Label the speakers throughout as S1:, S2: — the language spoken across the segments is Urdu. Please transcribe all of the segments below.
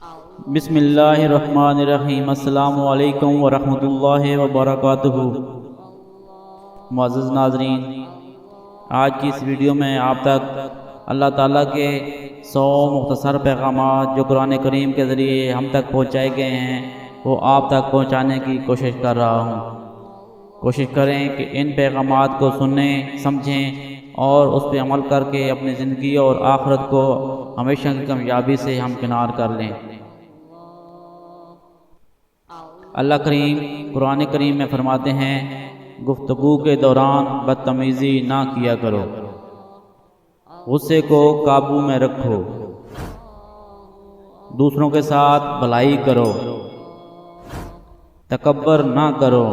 S1: بسم اللہ الرحمن الرحیم۔ السلام علیکم ورحمۃ اللہ وبرکاتہ۔ معزز ناظرین، آج کی اس ویڈیو میں آپ تک اللہ تعالیٰ کے 100 مختصر پیغامات جو قرآن کریم کے ذریعے ہم تک پہنچائے گئے ہیں وہ آپ تک پہنچانے کی کوشش کر رہا ہوں۔ کوشش کریں کہ ان پیغامات کو سنیں، سمجھیں اور اس پہ عمل کر کے اپنی زندگی اور آخرت کو ہمیشہ کی کامیابی سے ہمکنار کر لیں۔ اللہ کریم قرآن کریم میں فرماتے ہیں، گفتگو کے دوران بدتمیزی نہ کیا کرو، غصے کو قابو میں رکھو، دوسروں کے ساتھ بھلائی کرو، تکبر نہ کرو،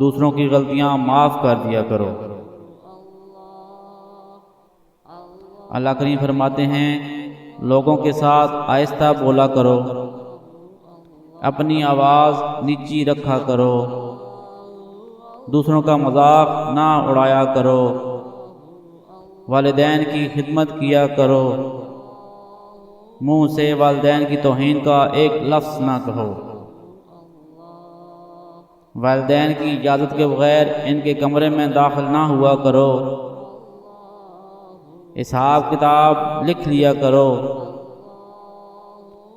S1: دوسروں کی غلطیاں معاف کر دیا کرو۔ اللہ کریم فرماتے ہیں، لوگوں کے ساتھ آہستہ بولا کرو، اپنی آواز نیچی رکھا کرو، دوسروں کا مذاق نہ اڑایا کرو، والدین کی خدمت کیا کرو، منہ سے والدین کی توہین کا ایک لفظ نہ کہو، والدین کی اجازت کے بغیر ان کے کمرے میں داخل نہ ہوا کرو، حساب کتاب لکھ لیا کرو،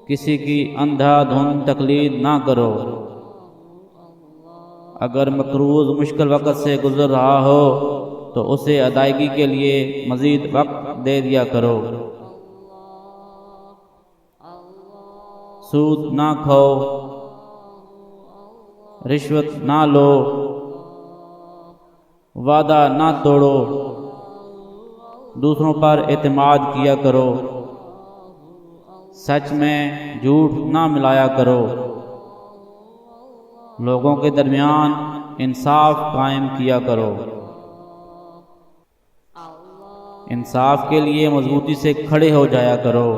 S1: کسی کی اندھا دھند تقلید نہ کرو، اگر مقروض مشکل وقت سے گزر رہا ہو تو اسے ادائیگی کے لیے مزید وقت دے دیا کرو، سود نہ کھاؤ، رشوت نہ لو، وعدہ نہ توڑو، دوسروں پر اعتماد کیا کرو، سچ میں جھوٹ نہ ملایا کرو، لوگوں کے درمیان انصاف قائم کیا کرو، انصاف کے لیے مضبوطی سے کھڑے ہو جایا کرو،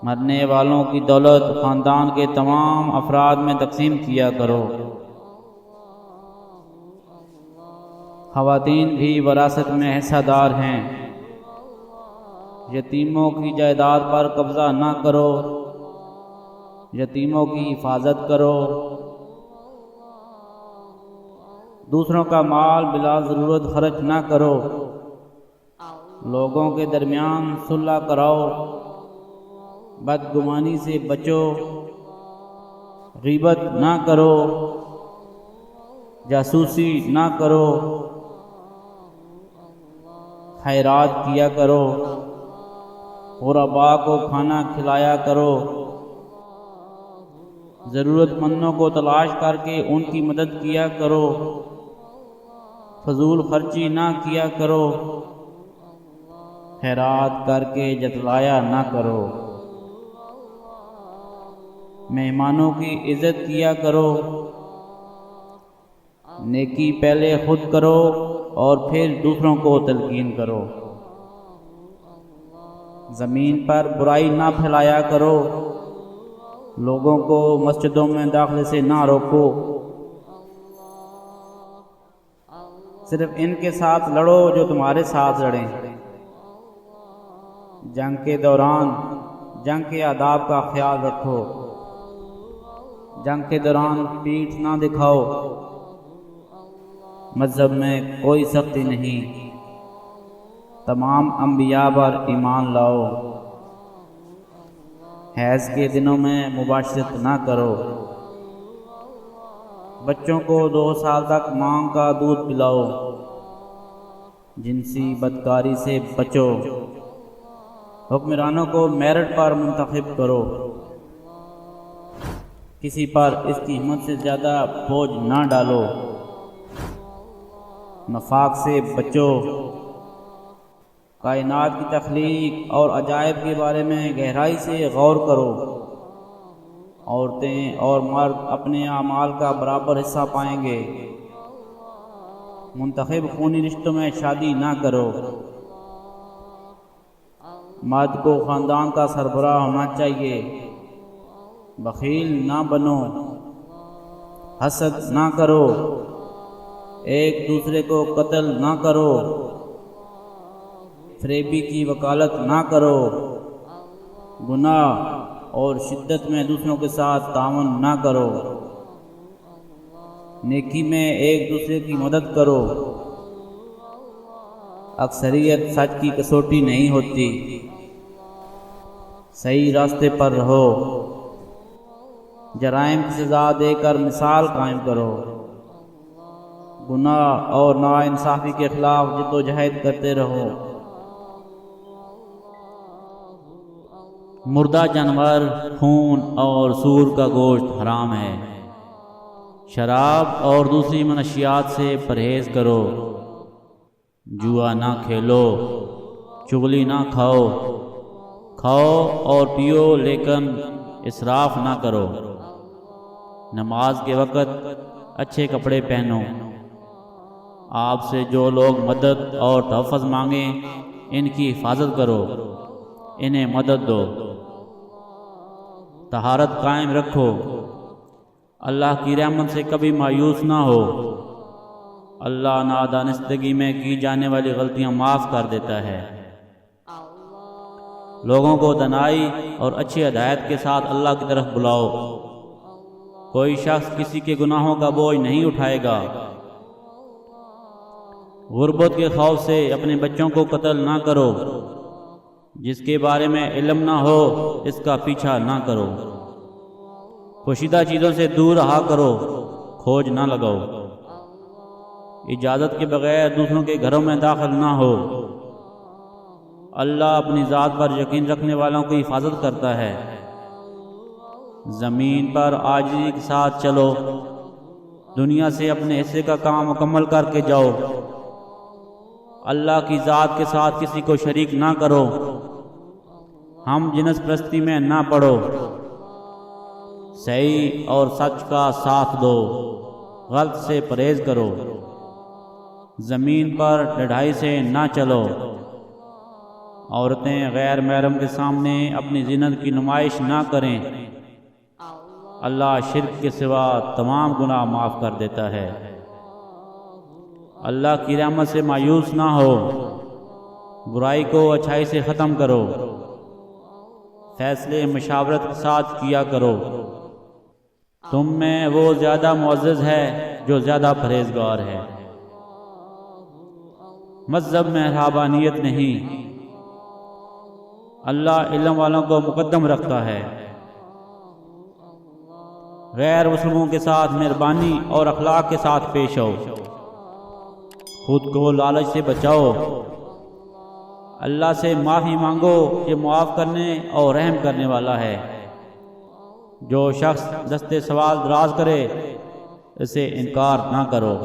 S1: مرنے والوں کی دولت خاندان کے تمام افراد میں تقسیم کیا کرو، خواتین بھی وراثت میں حصہ دار ہیں، یتیموں کی جائیداد پر قبضہ نہ کرو، یتیموں کی حفاظت کرو، دوسروں کا مال بلا ضرورت خرچ نہ کرو، لوگوں کے درمیان صلح کراؤ، بدگمانی سے بچو، غیبت نہ کرو، جاسوسی نہ کرو، خیرات کیا کرو، غرباء کو کھانا کھلایا کرو، ضرورت مندوں کو تلاش کر کے ان کی مدد کیا کرو، فضول خرچی نہ کیا کرو، خیرات کر کے جتلایا نہ کرو، مہمانوں کی عزت کیا کرو، نیکی پہلے خود کرو اور پھر دوسروں کو تلقین کرو، زمین پر برائی نہ پھیلایا کرو، لوگوں کو مسجدوں میں داخلے سے نہ روکو، صرف ان کے ساتھ لڑو جو تمہارے ساتھ لڑیں، جنگ کے دوران جنگ کے آداب کا خیال رکھو، جنگ کے دوران پیٹھ نہ دکھاؤ، مذہب میں کوئی سختی نہیں، تمام انبیاء پر ایمان لاؤ، حیض کے دنوں میں مباشرت نہ کرو، بچوں کو 2 سال تک ماں کا دودھ پلاؤ، جنسی بدکاری سے بچو، حکمرانوں کو میرٹ پر منتخب کرو، کسی پر اس کی ہمت سے زیادہ بوجھ نہ ڈالو، نفاق سے بچو، کائنات کی تخلیق اور عجائب کے بارے میں گہرائی سے غور کرو، عورتیں اور مرد اپنے اعمال کا برابر حصہ پائیں گے، منتخب خونی رشتوں میں شادی نہ کرو، مرد کو خاندان کا سربراہ ہونا چاہیے، بخیل نہ بنو، حسد نہ کرو، ایک دوسرے کو قتل نہ کرو، فریبی کی وکالت نہ کرو، گناہ اور شدت میں دوسروں کے ساتھ تعاون نہ کرو، نیکی میں ایک دوسرے کی مدد کرو، اکثریت سچ کی کسوٹی نہیں ہوتی، صحیح راستے پر رہو، جرائم کی سزا دے کر مثال قائم کرو، گناہ اور ناانصافی کے خلاف جد و جہد کرتے رہو، مردہ جانور، خون اور سور کا گوشت حرام ہے، شراب اور دوسری منشیات سے پرہیز کرو، جوا نہ کھیلو، چغلی نہ کھاؤ، کھاؤ اور پیو لیکن اسراف نہ کرو، نماز کے وقت اچھے کپڑے پہنو، آپ سے جو لوگ مدد اور تحفظ مانگیں ان کی حفاظت کرو، انہیں مدد دو، طہارت قائم رکھو، اللہ کی رحمت سے کبھی مایوس نہ ہو، اللہ نادانستگی میں کی جانے والی غلطیاں معاف کر دیتا ہے، لوگوں کو دنائی اور اچھی ہدایت کے ساتھ اللہ کی طرف بلاؤ، کوئی شخص کسی کے گناہوں کا بوجھ نہیں اٹھائے گا، غربت کے خوف سے اپنے بچوں کو قتل نہ کرو، جس کے بارے میں علم نہ ہو اس کا پیچھا نہ کرو، پوشیدہ چیزوں سے دور رہا کرو، کھوج نہ لگاؤ، اجازت کے بغیر دوسروں کے گھروں میں داخل نہ ہو، اللہ اپنی ذات پر یقین رکھنے والوں کی حفاظت کرتا ہے، زمین پر عاجزی کے ساتھ چلو، دنیا سے اپنے حصے کا کام مکمل کر کے جاؤ، اللہ کی ذات کے ساتھ کسی کو شریک نہ کرو، ہم جنس پرستی میں نہ پڑو، صحیح اور سچ کا ساتھ دو، غلط سے پرہیز کرو، زمین پر ڈھائی سے نہ چلو، عورتیں غیر محرم کے سامنے اپنی زینت کی نمائش نہ کریں، اللہ شرک کے سوا تمام گناہ معاف کر دیتا ہے، اللہ کی رحمت سے مایوس نہ ہو، برائی کو اچھائی سے ختم کرو، فیصلے مشاورت کے ساتھ کیا کرو، تم میں وہ زیادہ معزز ہے جو زیادہ پرہیزگار ہے، مذہب میں رہبانیت نہیں، اللہ علم والوں کو مقدم رکھتا ہے، غیر مسلموں کے ساتھ مہربانی اور اخلاق کے ساتھ پیش آؤ، خود کو لالچ سے بچاؤ، اللہ سے معافی مانگو، یہ معاف کرنے اور رحم کرنے والا ہے، جو شخص دستے سوال دراز کرے اسے انکار نہ کرو۔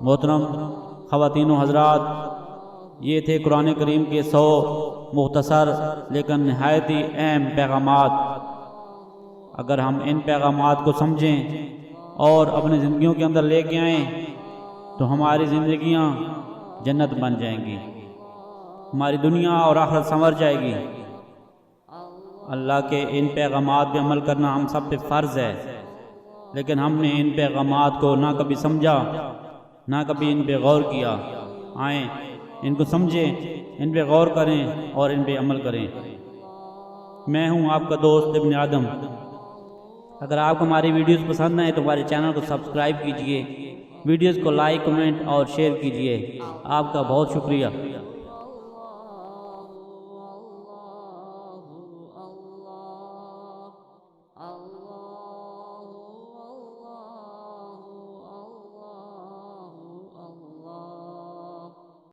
S1: محترم خواتین و حضرات، یہ تھے قرآن کریم کے 100 مختصر لیکن نہایت ہی اہم پیغامات۔ اگر ہم ان پیغامات کو سمجھیں اور اپنی زندگیوں کے اندر لے کے آئیں تو ہماری زندگیاں جنت بن جائیں گی، ہماری دنیا اور آخرت سنور جائے گی۔ اللہ کے ان پیغامات پہ عمل کرنا ہم سب پہ فرض ہے، لیکن ہم نے ان پیغامات کو نہ کبھی سمجھا نہ کبھی ان پہ غور کیا۔ آئیں ان کو سمجھیں، ان پہ غور کریں اور ان پہ عمل کریں۔ میں ہوں آپ کا دوست ابن آدم۔ اگر آپ کو ہماری ویڈیوز پسند آئیں تو ہمارے چینل کو سبسکرائب کیجئے، ویڈیوز کو لائک، کمنٹ اور شیئر کیجئے۔ آپ کا بہت شکریہ۔